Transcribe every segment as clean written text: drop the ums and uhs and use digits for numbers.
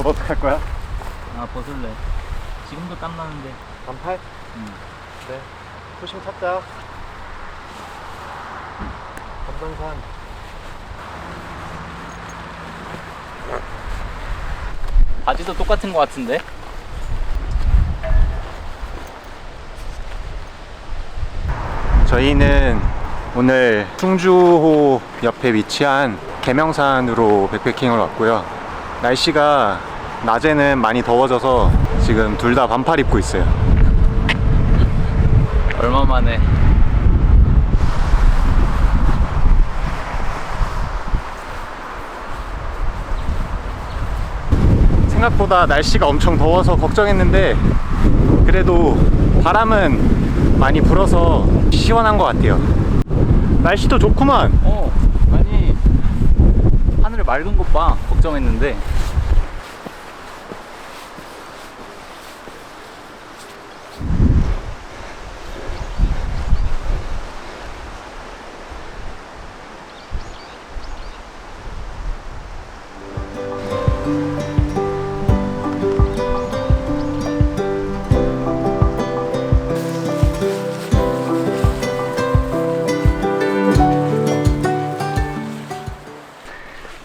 너 어떡할 거야? 아 벗을래. 지금도 땀 나는데. 반팔? 응. 네. 조심 찾자. 감방산. 바지도 똑같은 거 같은데? 저희는 오늘 충주호 옆에 위치한 계명산으로 백패킹을 왔고요. 날씨가 낮에는 많이 더워져서 지금 둘 다 반팔 입고 있어요. 얼마 만에. 생각보다 날씨가 엄청 더워서 걱정했는데 그래도 바람은 많이 불어서 시원한 것 같아요. 날씨도 좋구만. 아니 하늘이 맑은 것 봐. 걱정했는데.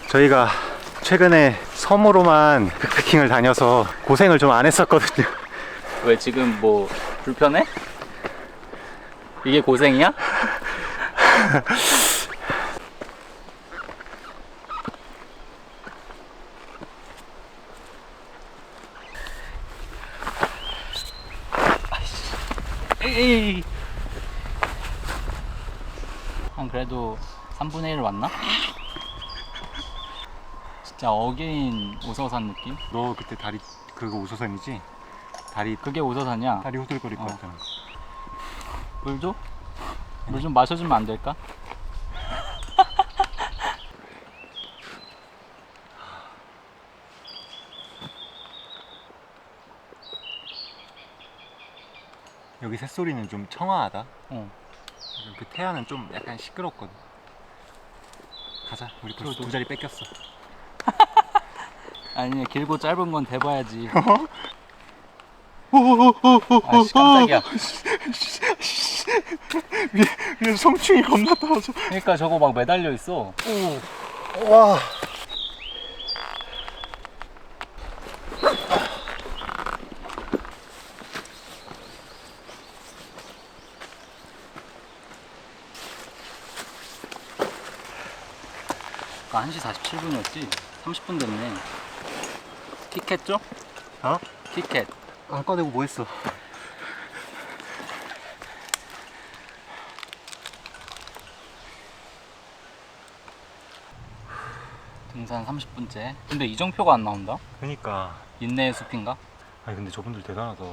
저희가 최근에 섬으로만 백패킹을 다녀서 고생을 좀 안 했었거든요. 왜 지금 뭐 불편해? 이게 고생이야? 에이. 한 그래도 3분의 1 왔나? 진짜 어게인 오서산 느낌? 너 그때 다리 그거 우소선이지? 다리 그게 오서산이야. 다리 후들거릴 것 어. 같잖아. 물 줘? 물 좀 마셔주면 안 될까? 여기 새소리는 좀 청아하다. 어. 그 태야는 좀 약간 시끄럽거든. 가자. 우리 벌써 두 자리 뺏겼어. 아니 길고 짧은 건 대봐야지. 오오오오오. 아씨 깜짝이야. 위에 성충이 겁나 떨어져. 그러니까 저거 막 매달려 있어. 와. 아까 1시 47분이었지? 30분 됐네. 티켓 줘? 어? 티켓. 안 꺼내고 뭐 했어? 등산 30분째. 근데 이정표가 안 나온다? 그니까. 인내의 숲인가? 아니 근데 저분들 대단하다.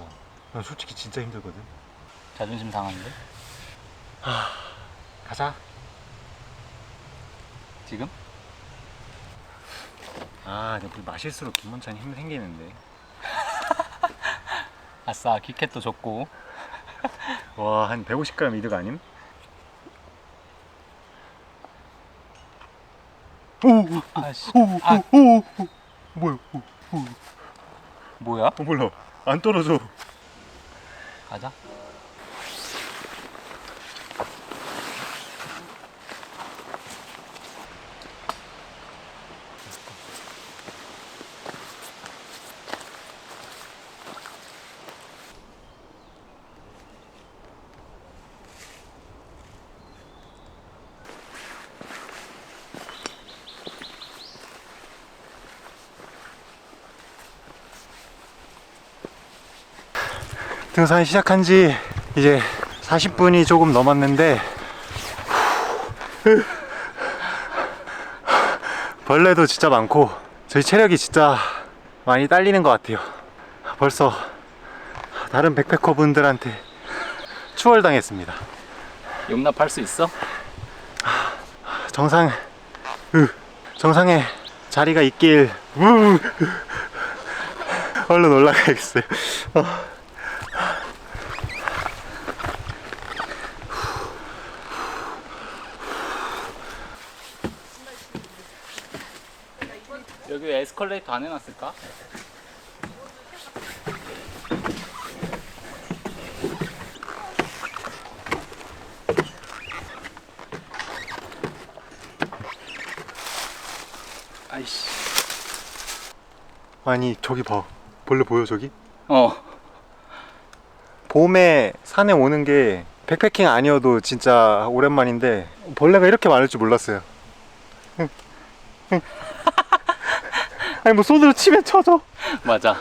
난 솔직히 진짜 힘들거든. 자존심 상하는데? 가자. 지금? 아, 근데 물 마실수록 김원찬이 힘 생기는데. 아싸 기켓도 줬고. 와, 한 150g 이득 아님? 오, 아씨. 오, 아 오, 오, 뭐야? 뭐야? 몰라. 안 떨어져. 가자. 등산 시작한 지 이제 40분이 조금 넘었는데 벌레도 진짜 많고 저희 체력이 진짜 많이 딸리는 것 같아요. 벌써 다른 백패커 분들한테 추월당했습니다. 용납할 수 있어? 정상에 자리가 있길. 얼른 올라가야겠어요. 여기 왜 에스컬레이터 안 해놨을까? 아이씨. 아니 저기 봐, 벌레 보여 저기? 어. 봄에 산에 오는 게 백패킹 아니어도 진짜 오랜만인데 벌레가 이렇게 많을 줄 몰랐어요. 아니 뭐 손으로 치면 쳐져. 맞아.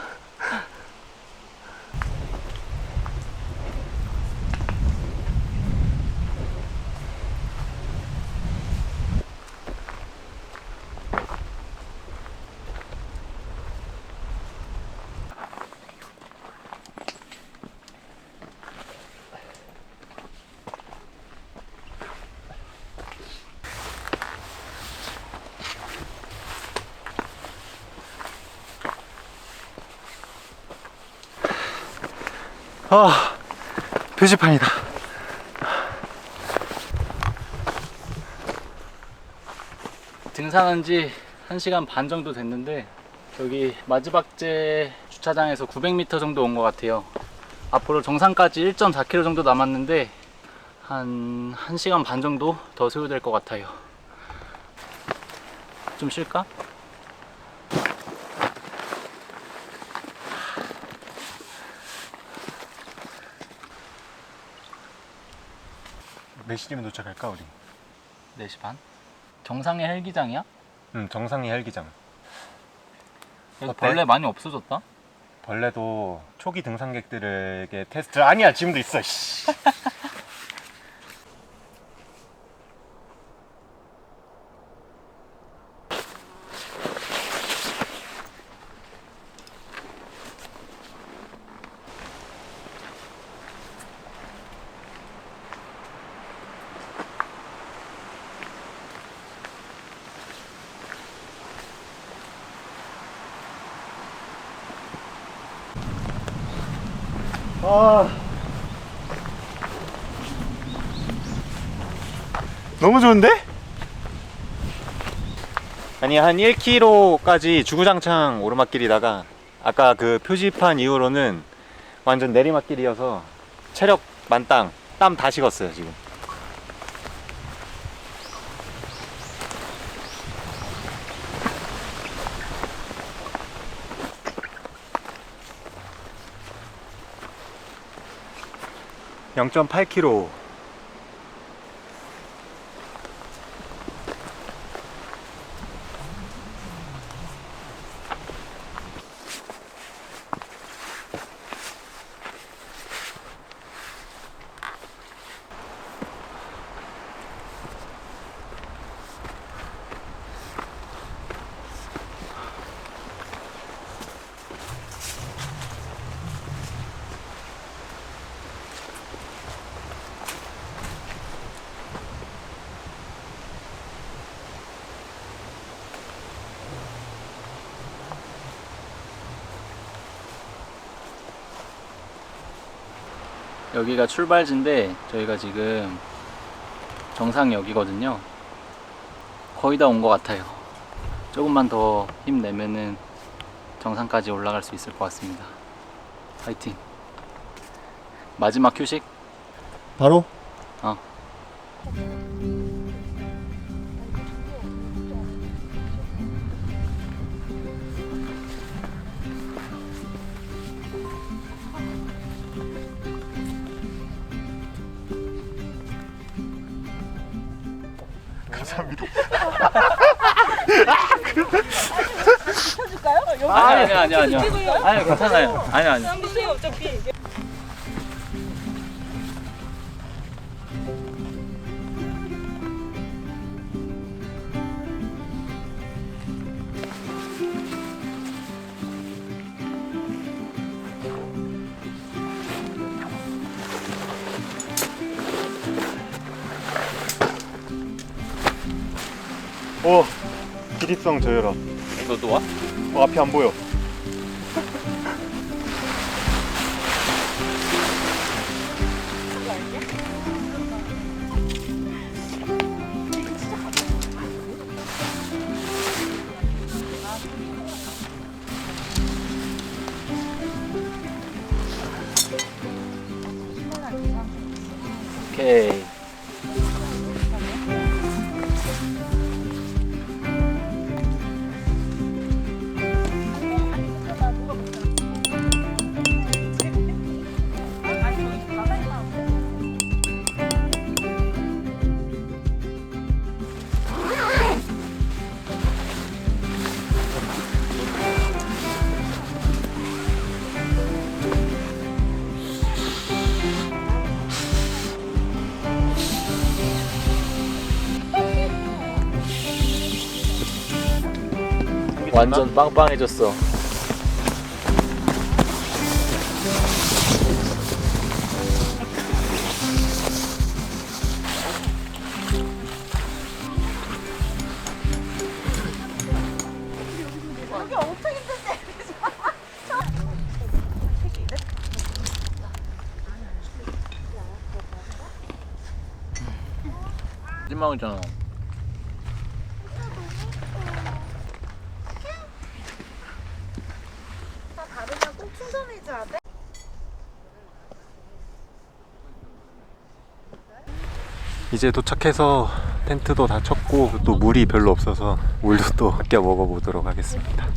아, 표지판이다. 등산한 지 1시간 반 정도 됐는데 여기 마지막제 주차장에서 900m 정도 온 것 같아요. 앞으로 정상까지 1.4km 정도 남았는데 한 1시간 반 정도 더 소요될 것 같아요. 좀 쉴까? 몇 시쯤에 도착할까 우리? 4시 반? 정상의 헬기장이야? 응, 정상이 헬기장. 여기 어때? 벌레 많이 없어졌다? 벌레도 초기 등산객들에게 테스트. 아니야, 지금도 있어. 씨. 아, 너무 좋은데? 아니 한 1km까지 주구장창 오르막길이다가 아까 그 표지판 이후로는 완전 내리막길이어서 체력 만땅, 땀 다 식었어요 지금. (0.8km) 여기가 출발지인데 저희가 지금 정상역이거든요. 거의 다 온 것 같아요. 조금만 더 힘내면은 정상까지 올라갈 수 있을 것 같습니다. 파이팅. 마지막 휴식? 바로? 어. 감사합니다. 해줄까요? 여기 아니 찍어요? 아니 괜찮아요. 아니 찍어요 어차피. 오, 기립성 저혈압. 너도 와? 앞이 안 보여. 완전 빵빵해졌어. 여기 엄청 힘든데. 10만원이잖아. 다르면 꼭 충전해줘야 돼? 이제 도착해서 텐트도 다 쳤고 또 물이 별로 없어서 물도 또 아껴 먹어보도록 하겠습니다.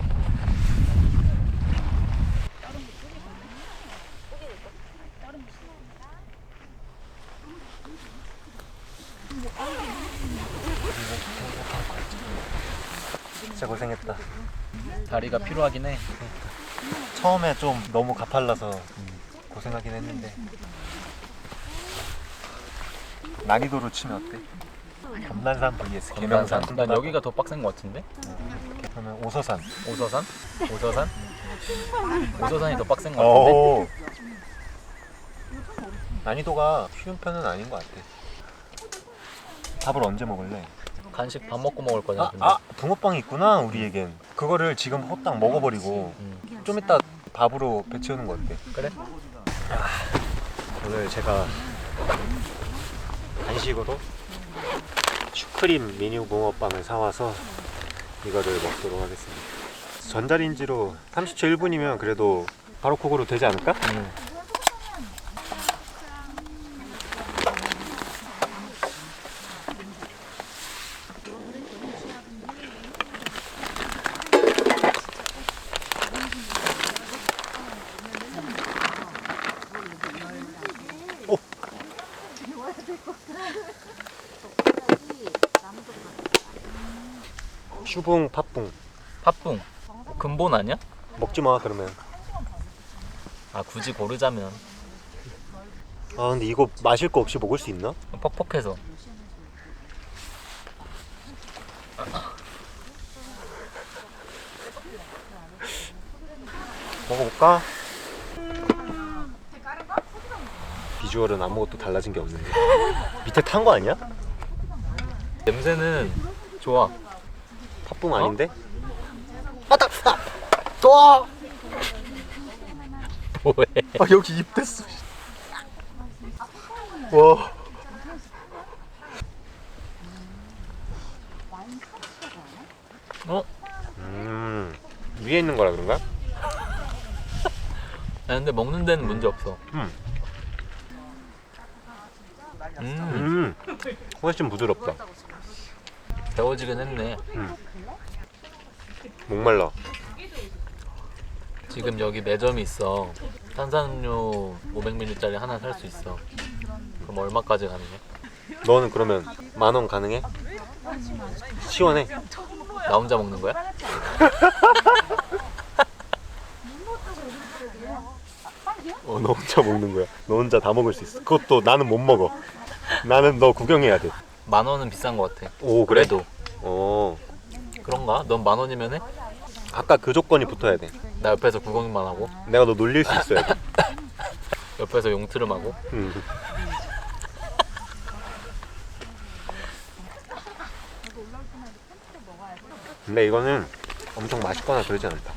진짜 고생했다. 다리가 필요하긴 해. 처음에 좀 너무 가팔라서 고생하긴 했는데 난이도로 치면 어때? 검난산 vs 계명산. 난 여기가 더 빡센 것 같은데? 그러면 오서산. 오서산? 오서산? 오서산이 더 빡센 것 같은데? 오. 난이도가 쉬운 편은 아닌 것 같아. 밥을 언제 먹을래? 간식 밥 먹고 먹을 거냐? 근데? 붕어빵이 있구나 우리에겐. 그거를 지금 호딱 먹어버리고 좀 이따 밥으로 배 채우는 거 어때? 그래? 오늘 제가 간식으로 슈크림 미니 붕어빵을 사와서 이거를 먹도록 하겠습니다. 전자레인지로 30초 1분이면 그래도 바로 콕으로 되지 않을까? 슈붕 팥붕. 팥붕. 근본 아니야? 먹지 마 그러면. 아 굳이 고르자면 아 근데 이거 마실 거 없이 먹을 수 있나? 퍽퍽해서. 먹어볼까? 비주얼은 아무것도 달라진 게 없는데 밑에 탄 거 아니야? 냄새는 좋아. 팥붕 아닌데? 또! 뭐해? 아 여기 입 됐어. 와. 어? 위에 있는 거라 그런가? 야, 근데 먹는 데는 문제 없어. 훨씬 부드럽다. 데워지긴 했네. 목말라. 지금 여기 매점이 있어. 탄산음료 500ml짜리 하나 살 수 있어. 그럼 얼마까지 가능해? 너는 그러면 10,000원 가능해? 시원해. 나 혼자 먹는 거야? 너 혼자 먹는 거야. 너 혼자 다 먹을 수 있어. 그것도 나는 못 먹어. 나는 너 구경해야 돼. 10,000원은 비싼 거 같아. 오 그래? 그래도. 그런가? 넌 10,000원이면 해? 아까 그 조건이 붙어야 돼. 나 옆에서 구경만 하고 내가 너 놀릴 수 있어야 돼. 옆에서 용트름하고. 근데 이거는 엄청 맛있거나 그러진 않다.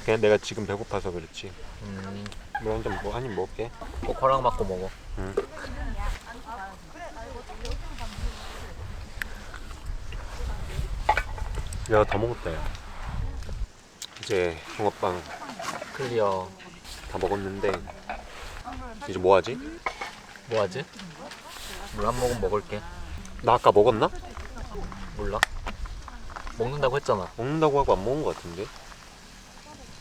그냥 내가 지금 배고파서 그렇지. 물 한 잔 한 입 먹을게. 꼭 허락받고 먹어. 야 다 먹었다 야. 이제 붕어빵 클리어. 다 먹었는데 이제 뭐 하지? 뭐하지? 물 한 모금 먹을게. 나 아까 먹었나? 몰라? 먹는다고 했잖아. 먹는다고 하고 안 먹은 것 같은데.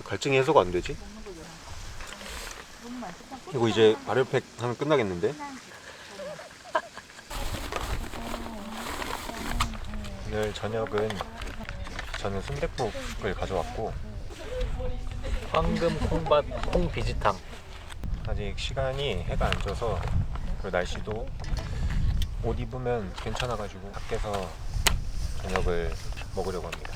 갈증이 해소가 안 되지? 이거 이제 발효팩 하면 끝나겠는데? 오늘 저녁은 저는 순댓국을 가져왔고 황금 콩밥 콩 비지탕. 아직 시간이 해가 안 져서 그리고 날씨도 옷 입으면 괜찮아가지고 밖에서 저녁을 먹으려고 합니다.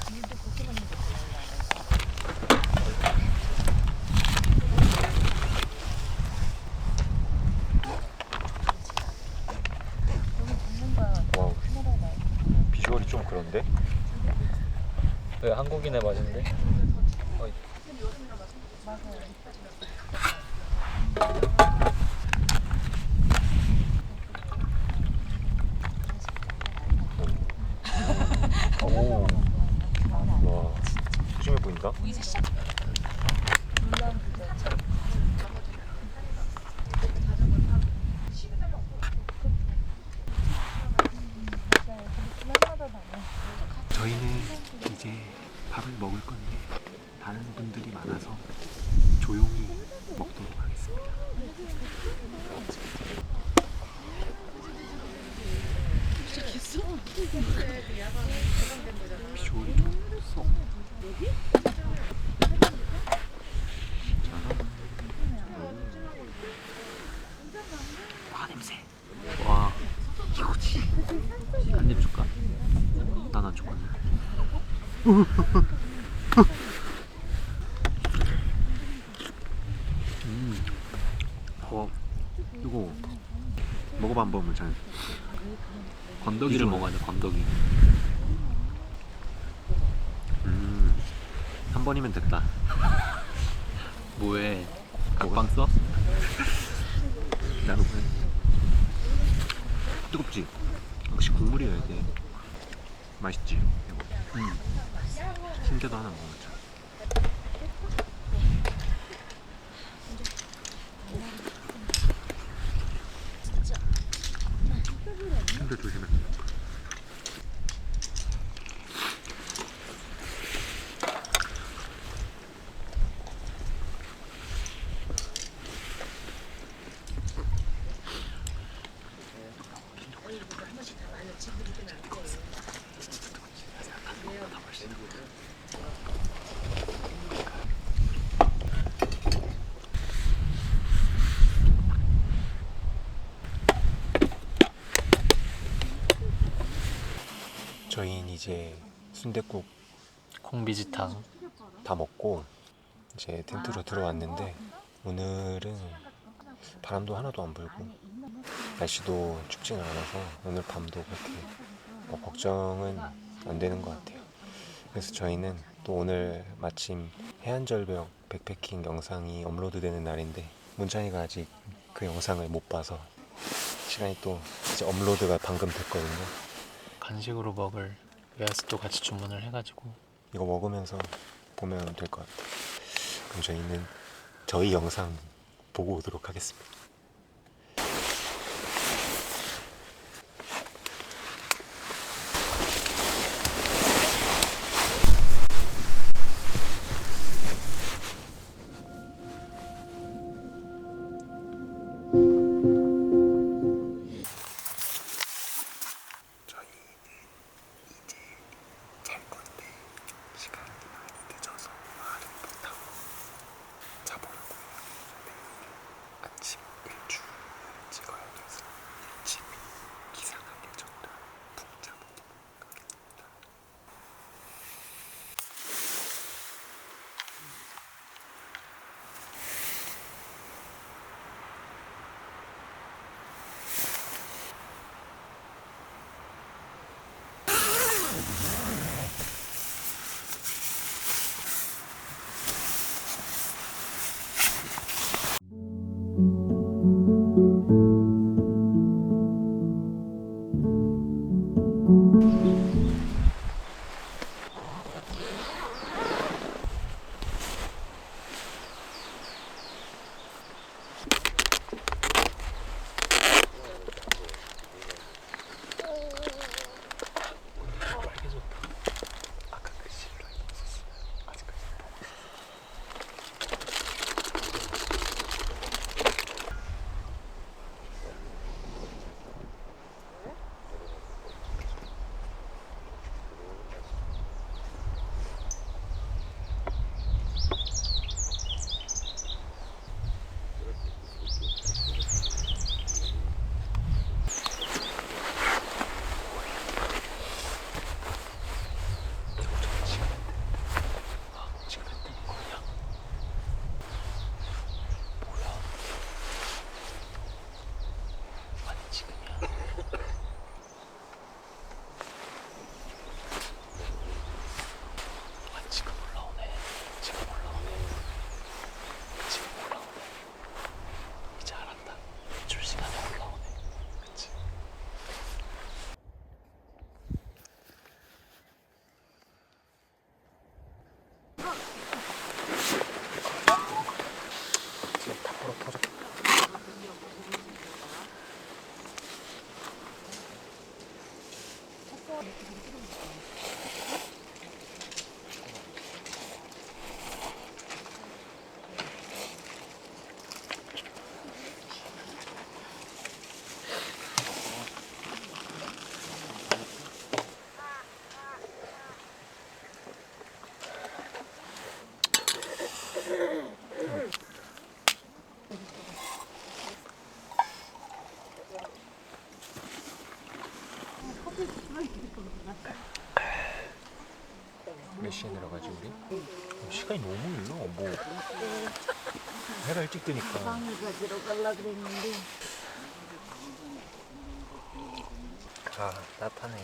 그런데? 왜 한국인의 맛인데? 오. 와, 푸짐해 보인다. 저희는 이제 밥을 먹을 건데 다른 분들이 많아서 조용히 먹도록 하겠습니다. 비주얼이 좀 써. 와 냄새. 와 이거지. 한입 줄까? 난 안 좋거든. 이거 먹어봐 한번 물찬. 건더기를 먹어야 돼. 건더기. 한 번이면 됐다. 뭐해? 각방 써? 나도 그래. 뜨겁지? 역시 국물이어야 돼. 맛있지? 순대도 하나 먹어보자. 순대 조심해. 저희는 이제 순댓국 콩비지탕. 다 먹고 이제 텐트로 들어왔는데 오늘은 바람도 하나도 안 불고 날씨도 춥지는 않아서 오늘 밤도 그렇게 걱정은 안 되는 것 같아요. 그래서 저희는 또 오늘 마침 해안절벽 백패킹 영상이 업로드되는 날인데 문찬이가 아직 그 영상을 못 봐서 시간이 또 이제 업로드가 방금 됐거든요. 간식으로 먹을 웨하스도 같이 주문을 해가지고 이거 먹으면서 보면 될 것 같아요. 그럼 저희는 저희 영상 보고 오도록 하겠습니다. 시에 내려가지 우리? 시간이 너무 일러. 뭐 해가 일찍 뜨니까. 방을 가지러 갈라 그랬는데. 아 따뜻하네.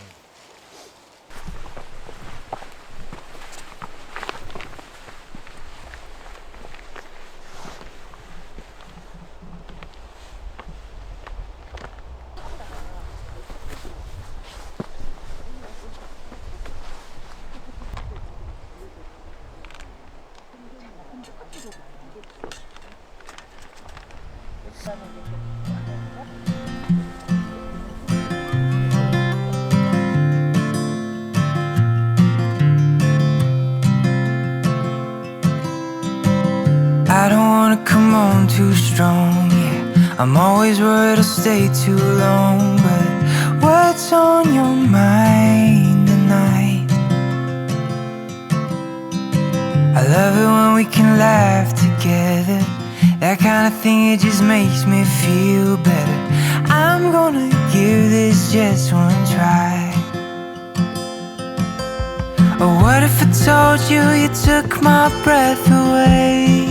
I don't wanna come on too strong, yeah. I'm always worried I'll stay too long, but what's on your mind tonight? I love it when we can laugh together. That kind of thing, it just makes me feel better. I'm gonna give this just one try. Or what if I told you you took my breath away?